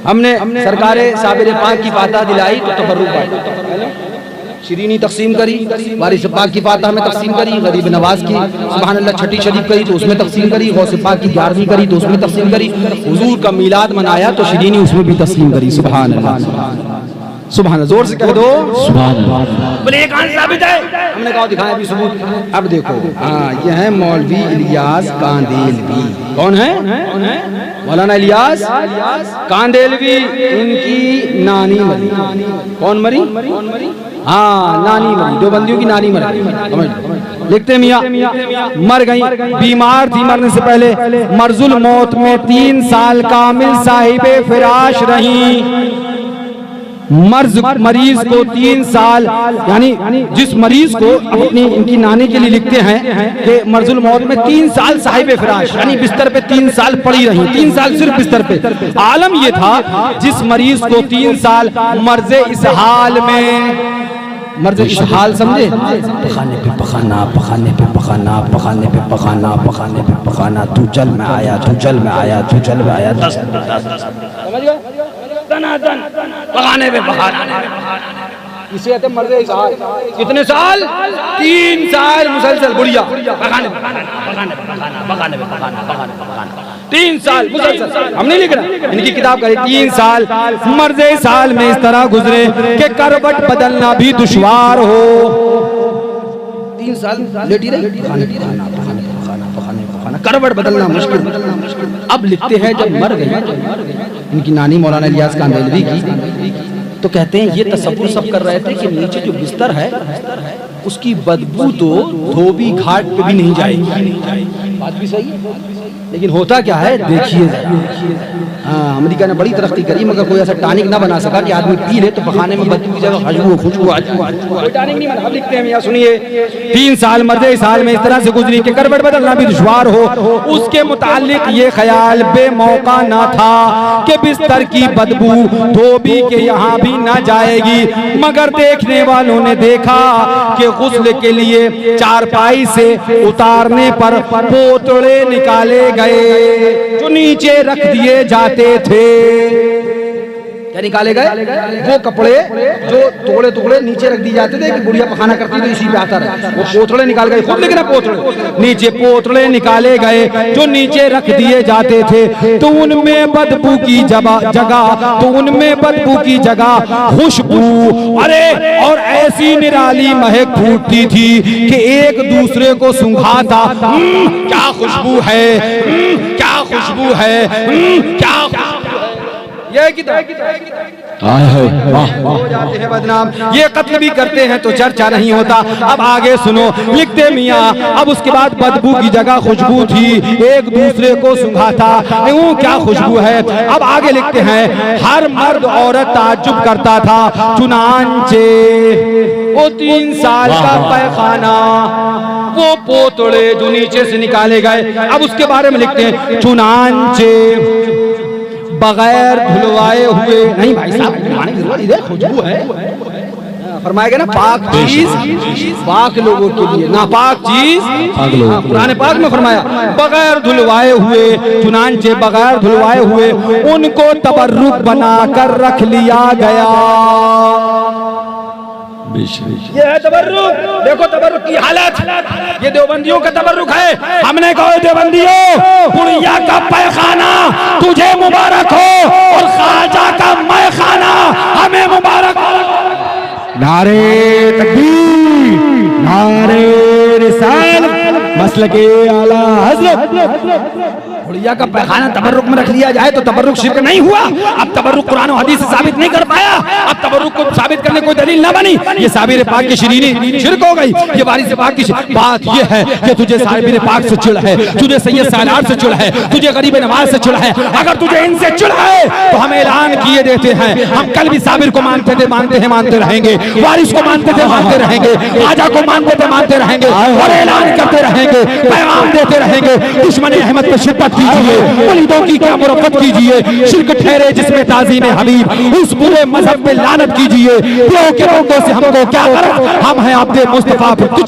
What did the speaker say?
हमने सरकारे साबिर पाक की फातह दिलाई तो तबर्रुक बांटा, शिरीनी तकसीम करी, वारिस पाक की फातह हमें तकसीम करी, गरीब नवाज की सुभान अल्लाह छठी शरीफ करी तो उसमें तकसीम करी, गौस पाक की 11वीं करी तो उसमें तकसीम करी, हुजूर का मीलाद मनाया तो शिरीनी उसमें भी तकसीम करी। सुभान अल्लाह, सुभान अल्लाह, जोर से कह दो सुभान अल्लाह। बोले एक आन साबित है, हमने कहा दिखाएं अभी सबूत। अब देखो, हाँ ये है मौलवी इलियास कांदेलवी। कौन है? मौलाना इलियास कांदेलवी। इनकी नानी मरी। कौन मरी? हाँ नानी मरी, देवबंदियों की नानी मरी। लिखते मियाँ मर गई, बीमार थी, मरने से पहले मर्जुल मौत में 3 साल कामिल साहिबे फिराश रही। मरीज को 3 साल, यानी जिस मरीज को अपनी इनकी नानी के लिए लिखते हैं कि मर्जुल मौत में 3 साल साहिबे फिराश, यानी बिस्तर पे 3 साल पड़ी रही, 3 साल सिर्फ बिस्तर पे। आलम ये था जिस मरीज को 3 साल मर्जे इस हाल में, मर्जे इस हाल समझे, पखाने पे पखाना, पखाने पे पखाना, पखाने पे पखाना, पखाने पे पखाना, तू जल में आया, तू जल में आया, तू जल में आया, 10 समझ गए, पकाने पे पकाना, इसे कहते हैं मर्ज़े इस हाल। कितने साल? 3 साल मुसलसल बुढ़िया पकाने पे पकाना, पकाने पे पकाना, 3 साल मुसलसल। हम नहीं लिख रहे, इनकी किताब करी 3 साल मर्ज़े साल में इस तरह गुजरे कि करवट बदलना भी दुश्वार हो। 3 साल लेटी रही, करवट बदलना मुश्किल। अब लिखते हैं जब मर गई इनकी नानी मौलाना इलियास कांदेलवी की, तो कहते हैं ये तसव्वुर सब कर रहे थे कि नीचे जो बिस्तर है उसकी बदबू तो धोबी घाट पे भी नहीं जाएगी। बात भी सही है, लेकिन होता क्या है देखिए जरा। हाँ, अमेरिका ने बड़ी तरक्की करी मगर कोई ऐसा टॉनिक ना बना सका कि आदमी पी ले तो पखाने में बदबू की जगह खुशबू कोई टॉनिक नहीं बना। अब लिखते हैं मियां सुनिए, 3 साल मर्दे साल में इस तरह से गुजरी कि करवट बदलना भी दुश्वार हो। उसके मुतालिक ये ख्याल बेमौका ना था कि बिस्तर की बदबू धोबी के यहाँ भी ना जाएगी, मगर देखने वालों ने देखा कि गुस्ल के लिए चारपाई से उतारने पर पोतड़े निकाले गए जो नीचे रख दिए जाते थे। क्या निकाले गए? वो कपड़े जो टुकड़े टुकड़े नीचे रख दिए जाते थे कि बुढ़िया पखाना करती तो इसी पे आता रहा, वो पोतड़े निकाल गए। खुद लिखना पोतड़े, नीचे पोतड़े निकाले गए जो नीचे रख दिए जाते थे। तो उनमें बदबू की जगह, तो उनमें बदबू की जगह खुशबू, अरे और ऐसी निराली महक फूटती थी कि एक दूसरे को सूंघाता। क्या खुशबू है, क्या खुशबू है, क्या ये हो जाते हैं बदनाम, ये कत्ल भी करते हैं तो चर्चा नहीं होता। अब आगे सुनो, लिखते मियाँ अब उसके बाद बदबू की जगह खुशबू थी, एक दूसरे को सूंघाता। यूं क्या खुशबू है। अब आगे लिखते हैं हर मर्द औरत ताज्जुब करता था, चुनांचे वो 3 साल का पैखाना, वो पोतड़े जो नीचे से निकाले गए। अब उसके बारे में लिखते हैं चुनांचे बगैर धुलवाए हुए, नहीं भाई साहब इधर खुशबू है, फरमाएगा ना पाक चीज पाक लोगों के लिए, नापाक चीज पाक लोगों। कुरान पाक में फरमाया बगैर धुलवाए हुए, चुनांचे बगैर धुलवाए हुए उनको तबर्रुक बनाकर रख लिया गया। ये है तबर्रुक। देखो तबर्रुक की हालत, ये देवबंदियों का तबर्रुक है। हमने कहा देवबंदियों, बुढ़िया का पैखाना तुझे मुबारक हो और ख्वाजा का मैखाना हमें मुबारक हो। नारे तकबीर, नारे रिसालत, मसलके आला हज़रत। बुढ़िया का पैखाना तबर्रुक में रख लिया जाए तो तबर्रुक शिर्क नहीं हुआ। अब तबर्रुक कुरान और हदीस से साबित नहीं कर पाया, अब तबर्रुक को साबित करने कोई दलील ना बनी। ये साबिर पाक की शिरीनी शिर्क हो गई। ये वारिस पाक की बात ये है कि तुझे साबिर पाक से चिढ़ है, तुझे सैयद सालार से चिढ़ है, तुझे गरीब नवाज से चिढ़ है। अगर तुझे इनसे चिढ़ है तो हम ऐलान किए देते हैं, हम कल भी साबिर को मानते थे, मानते हैं, मानते रहेंगे, वारिस को मानते थे, मानते रहेंगे, ख्वाजा को मानते थे, मानते रहेंगे और ऐलान करते रहेंगे, पैगाम देते रहेंगे। दुश्मन अहमद पे शिद्दत कीजिए, वलीदों की क्या मुरब्बत कीजिए, शिर्क ठहरे जिसमें ताज़ीम हबीब, उस बुरे मजहब पे लानत कीजिए। प्यो के बंदों से हमको क्या करना, हम हैं आपके मुस्तफा पे कुछ